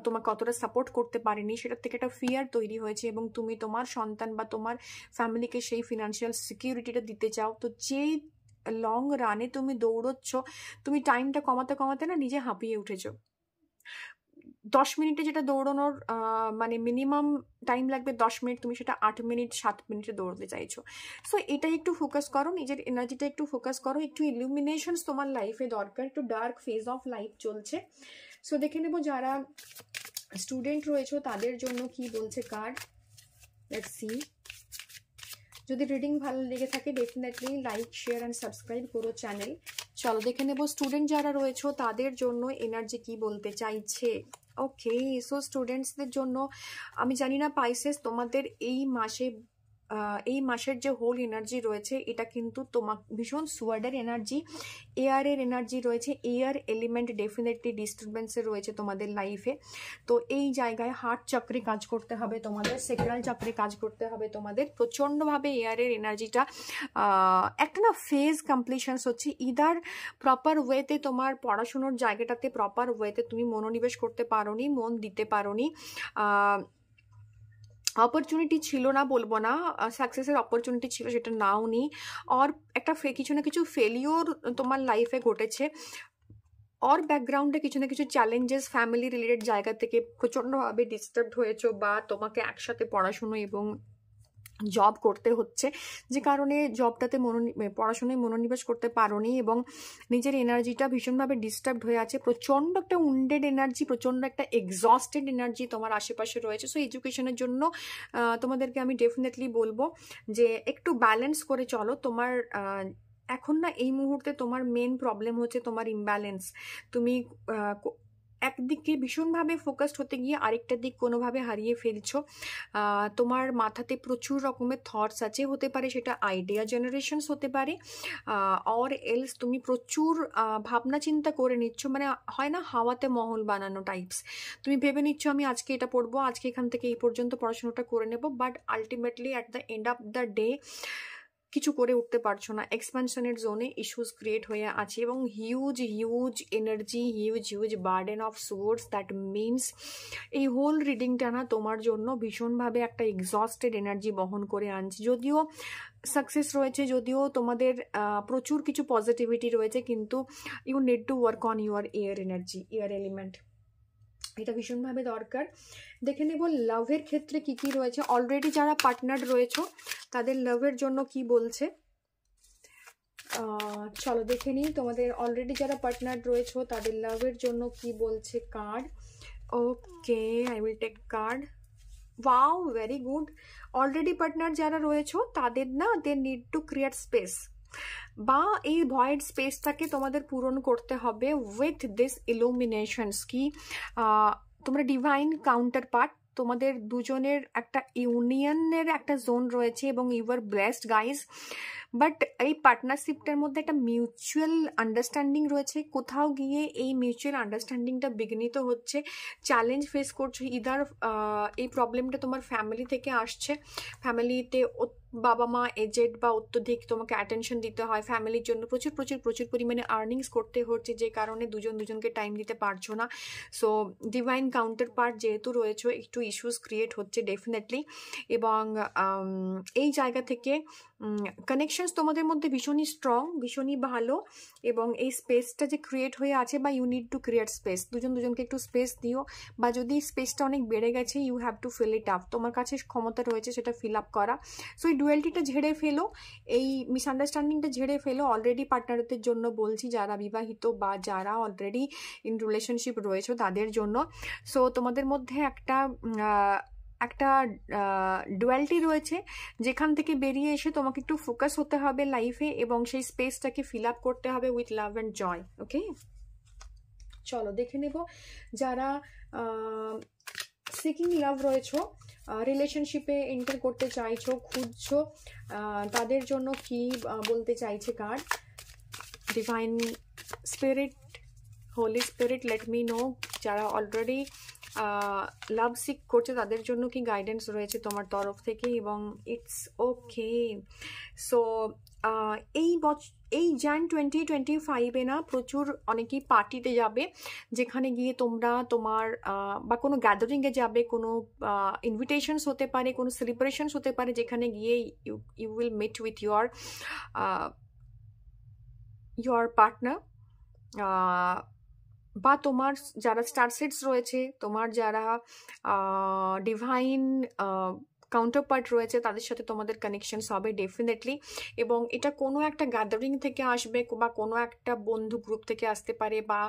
তোমাকে অতটা সাপোর্ট করতে পারেনি, সেটার থেকে একটা ফিয়ার তৈরি হয়েছে, এবং তুমি তোমার সন্তান বা তোমার ফ্যামিলিকে সেই ফিনান্সিয়াল সিকিউরিটিটা দিতে চাও। তো যে লং রানে তুমি দৌড়চ্ছ, তুমি টাইমটা কমাতে কমাতে না নিজে হাঁপিয়ে উঠেছো। 10 মিনিটে যেটা দৌড়ানোর মানে মিনিমাম টাইম লাগবে 10 মিনিট, তুমি সেটা 8 মিনিট 7 মিনিটে দৌড়তে চাইছো। সো এটাই একটু ফোকাস করো, নিজের এনার্জিটা একটু ফোকাস করো, একটু ইলুমিনেশনস তোমার লাইফে দরকার, একটু ডার্ক ফেজ অফ লাইফ চলছে। সো দেখে নেবো যারা স্টুডেন্ট রয়েছে তাদের জন্য কি বলছে কার্ড। Let's see. যদি রিডিং ভালো লেগে থাকে definitely like share and subscribe করো চ্যানেল। চলো দেখে নেবো স্টুডেন্ট যারা রয়েছে তাদের জন্য এনার্জি কি বলতে চাইছে। ওকে, সো স্টুডেন্টসদের জন্য আমি জানি না পাইসেস তোমাদের এই মাসের যে হোল এনার্জি রয়েছে এটা কিন্তু তোমার ভীষণ সোয়ার্ডের এনার্জি, এয়ারের এনার্জি রয়েছে, এয়ার এলিমেন্ট ডেফিনেটলি ডিস্টারবেন্সে রয়েছে তোমাদের লাইফে। তো এই জায়গায় হার্ট চক্রে কাজ করতে হবে তোমাদের, সেক্রাল চক্রে কাজ করতে হবে তোমাদের, প্রচণ্ডভাবে এয়ারের এনার্জিটা একটা না ফেজ কমপ্লিশনস হচ্ছে, ইদার প্রপার ওয়েতে তোমার পড়াশুনোর জায়গাটাতে প্রপার ওয়েতে তুমি মনোনিবেশ করতে পারোনি, মন দিতে পারোনি, অপরচুনিটি ছিল না বলবো না, সাকসেসের অপরচুনিটি ছিল সেটা নাও নি, আর একটা কিছু না কিছু ফেলিওর তোমার লাইফে ঘটেছে, और ব্যাকগ্রাউন্ডে কিছু না কিছু চ্যালেঞ্জেস ফ্যামিলি রিলেটেড জায়গা থেকে প্রচণ্ডভাবে ডিস্টার্বড হয়েছো, বা তোমাকে একসাথে পড়াশুনো এবং জব করতে হচ্ছে, যে কারণে জবটাতে পড়াশোনায় মনোনিবেশ করতে পারোনি, এবং নিজের এনার্জিটা ভীষণভাবে ডিস্টার্বড হয়ে আছে, প্রচণ্ড একটা উন্ডেড এনার্জি, প্রচণ্ড একটা এক্সস্টেড এনার্জি তোমার আশেপাশে রয়েছে। সো এডুকেশনের জন্য তোমাদেরকে আমি ডেফিনেটলি বলবো যে একটু ব্যালেন্স করে চলো। তোমার এখন না এই মুহূর্তে তোমার মেন প্রবলেম হচ্ছে তোমার ইমব্যালেন্স, তুমি একদিকে ভীষণভাবে ফোকাসড হতে গিয়ে আরেকটা দিক কোনোভাবে হারিয়ে ফেলছো, তোমার মাথাতে প্রচুর রকমের থটস আছে, হতে পারে সেটা আইডিয়া জেনারেশনস হতে পারে, অর এলস তুমি প্রচুর ভাবনা চিন্তা করে নিচ্ছ, মানে হয় না হাওয়াতে মহল বানানো টাইপস, তুমি ভেবে নিচ্ছ আমি আজকে এটা পড়বো, আজকে এখান থেকে এই পর্যন্ত পড়াশোনাটা করে নেব, but ultimately at the end of the day কিছু করে উঠতে পারছো না, এক্সপ্যানশনের জোনে ইস্যুস ক্রিয়েট হয়ে আছে, এবং huge energy, huge burden of swords. That means এই হোল রিডিংটা না তোমার জন্য ভীষণভাবে একটা এক্সস্টেড এনার্জি বহন করে আনছে। যদিও সাকসেস রয়েছে, যদিও তোমাদের প্রচুর কিছু পজিটিভিটি রয়েছে, কিন্তু you need to work on your air energy, air element, এটা ভীষণভাবে দরকার। দেখে নেব লাভের ক্ষেত্রে কি কি রয়েছে, অলরেডি যারা পার্টনার রয়েছে তাদের লাভের জন্য কি বলছে। চলো দেখে নিই তোমাদের অলরেডি যারা পার্টনার রয়েছে তাদের লাভের জন্য কি বলছে card. Okay, I will take card. Wow, very good. Already partner যারা রয়েছে তাদের না they need to create space, বা এই ভয়েড স্পেসটাকে তোমাদের পূরণ করতে হবে উইথ দিস ইলুমিনেশনস। কি তোমরা ডিভাইন কাউন্টার পার্ট, তোমাদের দুজনের একটা ইউনিয়নের একটা জোন রয়েছে, এবং you are blessed guys, but এই পার্টনারশিপটার মধ্যে একটা মিউচুয়াল আন্ডারস্ট্যান্ডিং রয়েছে, কোথাও গিয়ে এই মিউচুয়াল আন্ডারস্ট্যান্ডিংটা বিঘ্নিত হচ্ছে, চ্যালেঞ্জ ফেস করছো, ইদার এই প্রবলেমটা তোমার ফ্যামিলি থেকে আসছে, ফ্যামিলিতে বাবা মা এজেড বা অত্যধিক তোমাকে অ্যাটেনশন দিতে হয়, ফ্যামিলির জন্য প্রচুর পরিমাণে আর্নিংস করতে হচ্ছে, যে কারণে দুজনকে টাইম দিতে পারছো না। সো ডিভাইন কাউন্টার পার্ট যেহেতু রয়েছে একটু ইস্যুস ক্রিয়েট হচ্ছে ডেফিনেটলি, এবং এই জায়গা থেকে কানেকশনস তোমাদের মধ্যে ভীষণই স্ট্রং, ভীষণই ভালো, এবং এই স্পেসটা যে ক্রিয়েট হয়ে আছে, বা you need to create space, দুজনকে একটু স্পেস দিও, বা যদি স্পেসটা অনেক বেড়ে গেছে you have to fill it up, তোমার কাছে ক্ষমতা রয়েছে সেটা ফিল আপ করা। সো এই ডুয়ালিটিটা ঝেড়ে ফেলো, এই মিসআন্ডারস্ট্যান্ডিংটা ঝেড়ে ফেলো। অলরেডি পার্টনারদের জন্য বলছি, যারা বিবাহিত বা যারা অলরেডি ইন রিলেশনশিপ রয়েছে তাদের জন্য। সো তোমাদের মধ্যে একটা ডুয়ালিটি রয়েছে, যেখান থেকে বেরিয়ে এসে তোমাকে একটু ফোকাস হতে হবে লাইফে, এবং সেই স্পেসটাকে ফিল আপ করতে হবে উইথ লাভ অ্যান্ড জয়। ওকে, চলো দেখে নেব যারা সিকিং লাভ রয়েছে রিলেশনশিপে এন্টার করতে চাইছো, খুঁজছো, তাদের জন্য কি বলতে চাইছে card? Divine spirit, holy spirit, let me know. যারা অলরেডি লাভ সিক করছে তাদের জন্য কি গাইডেন্স রয়েছে তোমার তরফ থেকে? এবং ইটস ওকে। সো এই জান 2025-এ না প্রচুর অনেকেই পার্টিতে যাবে, যেখানে গিয়ে তোমরা তোমার বা কোনো গ্যাদারিংয়ে যাবে, কোনো ইনভিটেশনস হতে পারে, কোনো সেলিব্রেশনস হতে পারে, যেখানে গিয়ে you will meet with your partner, বা তোমার যারা স্টার সেটস রয়েছে, তোমার যারা ডিভাইন কাউন্টারপার্ট রয়েছে, তাদের সাথে তোমাদের কানেকশনস হবে ডেফিনেটলি। এবং এটা কোনো একটা গ্যাদারিং থেকে আসবে, বা কোনো একটা বন্ধু গ্রুপ থেকে আসতে পারে, বা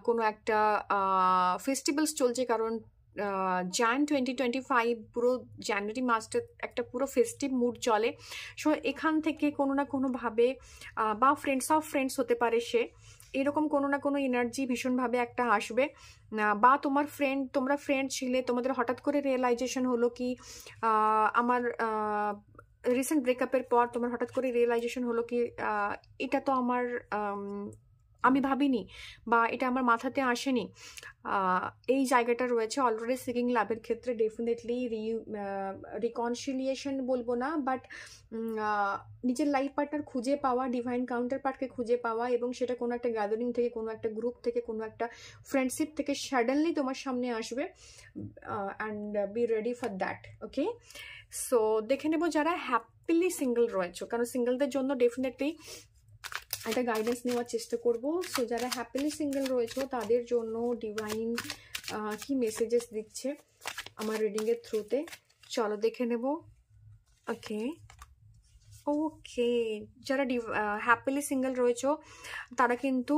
কোনো একটা ফেস্টিভ্যালস চলছে, কারণ জান 2025 পুরো জানুয়ারি মাসটা একটা পুরো ফেস্টিভ মুড চলে। সো এখান থেকে কোনো না কোনোভাবে, বা ফ্রেন্ডস অফ ফ্রেন্ডস হতে পারে সে, এরকম কোনো না কোনো এনার্জি ভীষণভাবে একটা আসবে। বা তোমরা ফ্রেন্ড ছিলে, তোমাদের হঠাৎ করে রিয়েলাইজেশন হলো কি আমার রিসেন্ট ব্রেকআপের পর তোমার হঠাৎ করে রিয়েলাইজেশন হলো কি এটা তো আমি ভাবিনি, বা এটা আমার মাথাতে আসেনি। এই জায়গাটা রয়েছে অলরেডি সিকিং লাভের ক্ষেত্রে। ডেফিনেটলি রিকনসিলিয়েশন বলবো না, বাট নিজের লাইফ পার্টনার খুঁজে পাওয়া, ডিভাইন কাউন্টার পার্টকে খুঁজে পাওয়া, এবং সেটা কোনো একটা গ্যাদারিং থেকে, কোনো একটা গ্রুপ থেকে, কোনো একটা ফ্রেন্ডশিপ থেকে সাডেনলি তোমার সামনে আসবে। And be ready for that. Okay, so দেখে নেবো যারা হ্যাপিলি সিঙ্গেল রয়েছে, কারণ সিঙ্গেলদের জন্য ডেফিনেটলি একটা গাইডেন্স নেওয়ার চেষ্টা করব। সো যারা হ্যাপিলি সিঙ্গেল রয়েছে তাদের জন্য ডিভাইন কি মেসেজেস দিচ্ছে আমার রিডিংয়ের থ্রুতে, চলো দেখে নেব। ওকে ওকে, যারা হ্যাপিলি সিঙ্গেল রয়েছে তারা কিন্তু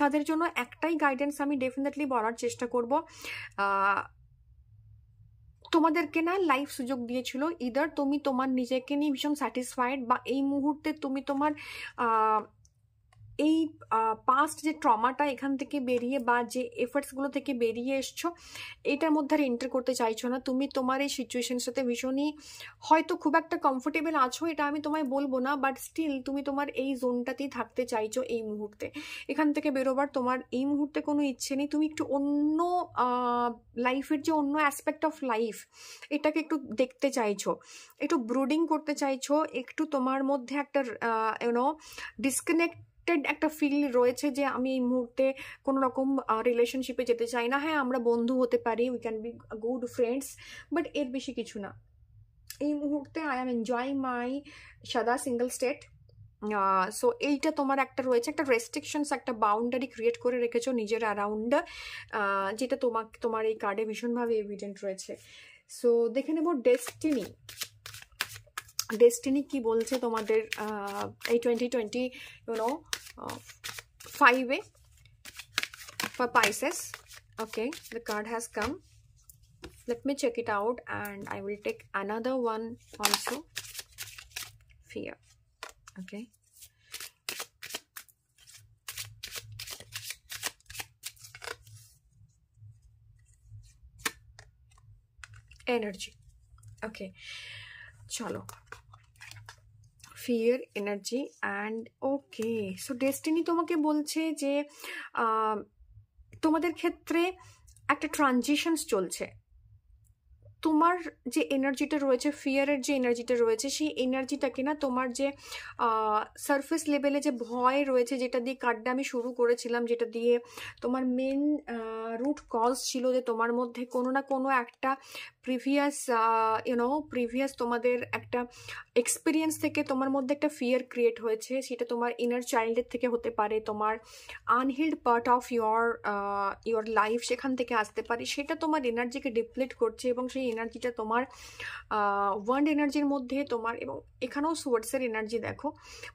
তাদের জন্য একটাই গাইডেন্স আমি ডেফিনেটলি বলার চেষ্টা করব। তোমাদেরকে না লাইফ সুযোগ দিয়েছিল, ইদার তুমি তোমার নিজেকে নিয়ে ভীষণ স্যাটিসফাইড, বা এই মুহূর্তে তুমি তোমার এই পাস্ট যে ট্রমাটা এখান থেকে বেরিয়ে, বা যে এফার্টসগুলো থেকে বেরিয়ে এসছো, এটার মধ্যে আর এন্টার করতে চাইছো না। তুমি তোমার এই সিচুয়েশনের সাথে ভীষণই হয়তো খুব একটা কমফোর্টেবল আছো, এটা আমি তোমায় বলবো না, বাট স্টিল তুমি তোমার এই জোনটাতেই থাকতে চাইছো এই মুহূর্তে। এখান থেকে বেরোবার তোমার এই মুহূর্তে কোনো ইচ্ছে নেই। তুমি একটু অন্য লাইফের যে অন্য অ্যাসপেক্ট অফ লাইফ, এটাকে একটু দেখতে চাইছো, একটু ব্রুডিং করতে চাইছো, একটু তোমার মধ্যে একটা ডিসকানেক্ট একটা ফিল রয়েছে যে আমি এই মুহূর্তে কোনো রকম রিলেশনশিপে যেতে চাই না। হ্যাঁ, আমরা বন্ধু হতে পারি, we can be good friends, but এর বেশি কিছু না। এই মুহূর্তে আই এম এনজয়িং মাই সাদা সিঙ্গেল স্টেট। সো এইটা তোমার একটা রয়েছে, একটা রেস্ট্রিকশনস, একটা বাউন্ডারি ক্রিয়েট করে রেখেছো নিজের অ্যারাউন্ড, যেটা তোমার এই কার্ডে ভীষণভাবে এভিডেন্ট রয়েছে। সো দেখে নেব ডেস্টিনি কি বলছে তোমাদের এই 2025-এ for Pisces. Okay, the card has come. Let me check it out and I will take another one also. Fear. Okay. Energy. Okay. Chalo. Fear, energy and okay. So destiny তোমাকে বলছে যে তোমাদের ক্ষেত্রে একটা ট্রানজিশনস চলছে। তোমার যে এনার্জিটা রয়েছে, ফিয়ারের যে এনার্জিটা রয়েছে, সেই এনার্জিটাকে না তোমার যে সারফেস লেভেলে যে ভয় রয়েছে, যেটা দিয়ে কার্ডটা আমি শুরু করেছিলাম, যেটা দিয়ে তোমার মেন রুট কজ ছিল যে তোমার মধ্যে কোনো না কোনো একটা প্রিভিয়াস তোমাদের একটা এক্সপিরিয়েন্স থেকে তোমার মধ্যে একটা ফিয়ার ক্রিয়েট হয়েছে। সেটা তোমার ইনার চাইল্ডের থেকে হতে পারে, তোমার আনহিল্ড পার্ট অফ ইয়োর লাইফ সেখান থেকে আসতে পারে। সেটা তোমার এনার্জিকে ডিপ্লিট করছে, এবং সেই এনার্জিটা তোমার ওয়ান্ড এনার্জির মধ্যে তোমার, এবং এখানেও সোয়ার্ডসের এনার্জি দেখো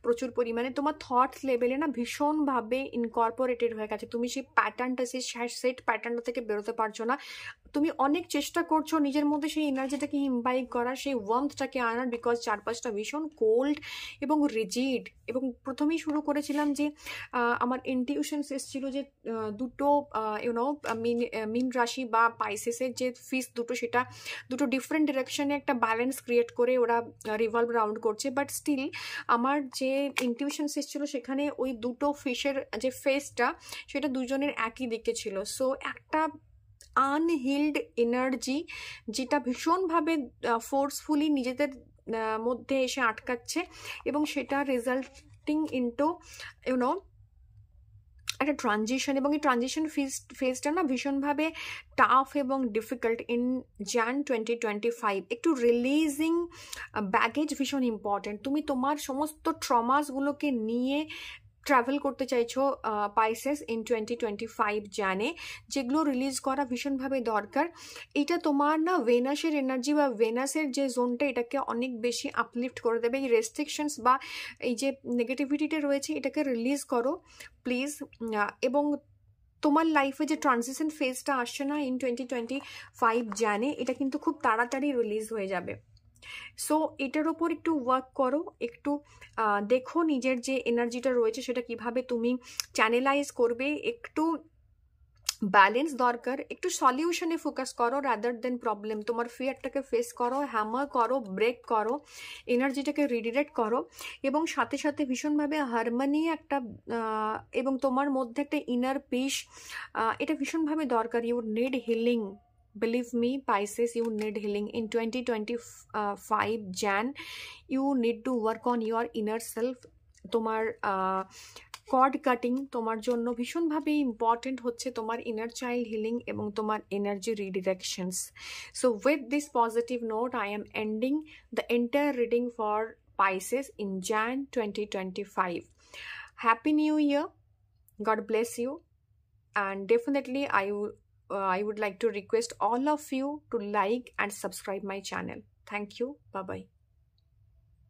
প্রচুর পরিমাণে তোমার থটস লেভেলে না ভীষণভাবে ইনকর্পোরেটেড হয়ে গেছে। তুমি সেই প্যাটার্নটা, সেই সেট প্যাটার্নটা থেকে বেরোতে পারছো না। তুমি অনেক চেষ্টা করছো নিজের মধ্যে সেই এনার্জিটাকে ইমবাইব করার, সেই ওয়ার্মথটাকে আনার, বিকজ চারপাশটা ভীষণ কোল্ড এবং রিজিড। এবং প্রথমেই শুরু করেছিলাম যে আমার ইনটিউশনস এসেছিল যে দুটো ইউনো মিন রাশি বা পাইসেসের যে ফিস দুটো, সেটা দুটো ডিফারেন্ট ডিরেকশনে একটা ব্যালেন্স ক্রিয়েট করে ওরা রিভলভ রাউন্ড করছে। বাট স্টিল আমার যে ইনটিউশনস এসেছিলো সেখানে ওই দুটো ফিশের যে ফেসটা সেটা দুজনের একই দিকে ছিল। সো একটা আনহিল্ড এনার্জি যেটা ভীষণভাবে ফোর্সফুলি নিজেদের মধ্যে এসে আটকাচ্ছে, এবং সেটা রেজাল্টিং ইনটু ইউনো একটা ট্রানজিশন। এবং এই ট্রানজিশন ফেজটা না ভীষণভাবে টাফ এবং ডিফিকাল্ট ইন jan 2025। একটু রিলিজিং ব্যাগেজ ভীষণ ইম্পর্টেন্ট। তুমি তোমার সমস্ত ট্রমাসগুলোকে নিয়ে ট্রাভেল করতে চাইছো পাইসেস ইন 2025 জানে, যেগুলো রিলিজ করা ভীষণভাবে দরকার। এটা তোমার না ভেনাসের এনার্জি বা ভেনাসের যে জোনটা, এটাকে অনেক বেশি আপলিফ্ট করে দেবে। এই রেস্ট্রিকশনস বা এই যে নেগেটিভিটিটা রয়েছে এটাকে রিলিজ করো প্লিজ। এবং তোমার লাইফে যে ট্রানজিশন ফেজটা আসছে না ইন 2025 জানে, এটা কিন্তু খুব তাড়াতাড়ি রিলিজ হয়ে যাবে। সো এটার ওপর একটু ওয়ার্ক করো, একটু দেখো নিজের যে এনার্জিটা রয়েছে সেটা কিভাবে তুমি চ্যানেলাইজ করবে। একটু ব্যালেন্স দরকার, একটু সলিউশনে ফোকাস করো রাদার দেন প্রবলেম। তোমার ফিয়ারটাকে ফেস করো, হ্যামার করো, ব্রেক করো, এনার্জিটাকে রিডিরেক্ট করো, এবং সাথে সাথে ভীষণভাবে হারমোনি একটা এবং তোমার মধ্যে একটা ইনার পিস, এটা ভীষণভাবে দরকার। You need healing, believe me Pisces, you need healing in 2025 Jan. You need to work on your inner self. তোমার কর্ড কাটিং তোমার জন্য ভীষণভাবে ইম্পর্টেন্ট হচ্ছে, তোমার ইনার চাইল্ড হিলিং এবং তোমার energy redirections. So with this positive note I am ending the entire reading for Pisces in Jan 2025. Happy New Year. God bless you. And definitely I would like to request all of you to like and subscribe my channel. Thank you. Bye bye.